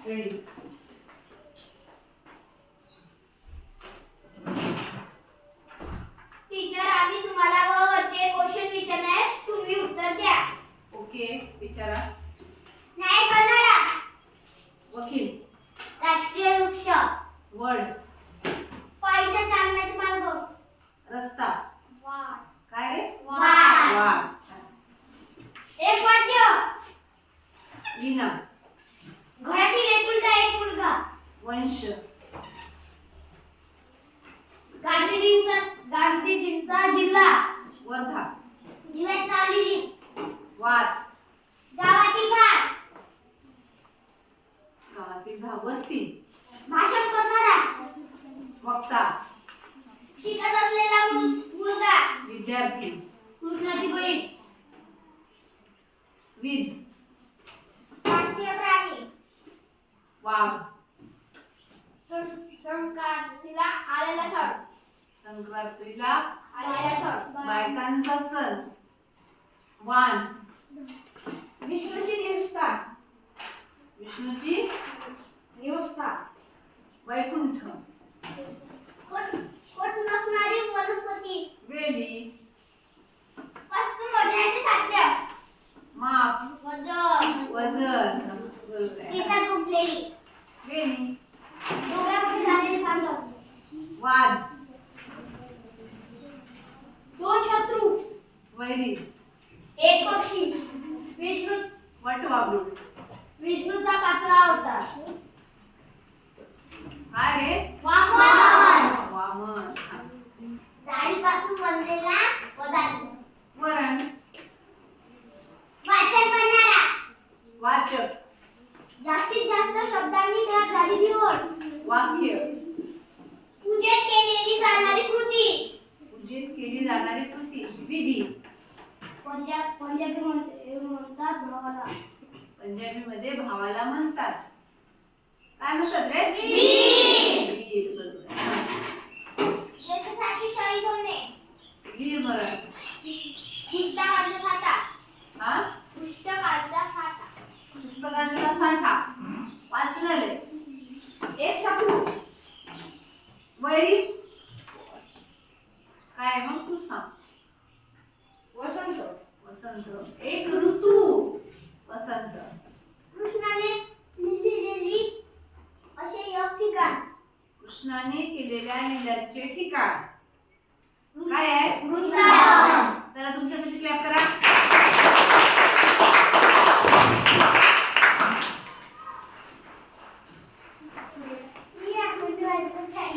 Ready. Teacher, आम्ही तुम्हाला वरचे क्वेश्चन विचारणार, तुम्ही उत्तर द्या. ओके, विचारा. न्याय करणारा. वकील. राष्ट्रीय वृक्ष. वड. पायीचा चालण्याचा मार्ग. रस्ता. वाट. काय रे? वाट. वाट. छान. एक वाद्य. वीणा. घरातील एकुलता एक मुलगा. वंश. गांधीजींचा जिल्हा. वर्धा. दिव्यात लावलेली. वाद. गावातील भाग. गावातील भाग. वस्ती. भाषण करणारा. वक्ता. शिकत असलेला मुलगा. विद्यार्थी. कृष्णाची बहीण. वीज. राष्ट्रीय प्राणी. वाघ. संक्रांतीला आलेला सण. संक्रांतीला आलेला सण. बायकांचा सण. वाण. विष्णूची निष्ठा. विष्णूची निष्ठा. वैकुंठ. कोट नसणारी वनस्पती. वेली. वस्तू मोजण्याचे साध्य. माप. वजन. वजन. बरोबर आहे. केसात गुंतलेली. वेणी. डोळ्यापुढे झालेले पांघर. वाद. दोन शत्रू. वैरी. एक पक्षी. वटवाघूळ. विष्णूचा पाचवा अवतार. काय रे? वामन. वामन. डाळीपासून बनलेला पदार्थ. वरण. वाचन करणारा. वाचक. जास्तीत जास्त शब्दांनी तयार झालेली ओळ. वाक्य. पूजेत केलेली जाणारी कृती. पूजेत केली जाणारी कृती. विधी. पंजाबी म्हणतात भावाला. पंजाबी मध्ये भावाला म्हणतात. काय म्हणतात रे? वीर. वीर. बरोबर आहे. देशासाठी शहीद होणे. वीर मरण. पुस्तकांचा साठा. हा? पुस्तकांचा साठा. पुस्तकांचा साठा. वाचनालय. एक शत्रू. वैरी. काय मग तू सांग. वसंत. वसंत. एक ऋतू. वसंत. कृष्णाने लिहिलेली असे एक ठिकाण. कृष्णाने केलेल्या लीलांचे ठिकाण.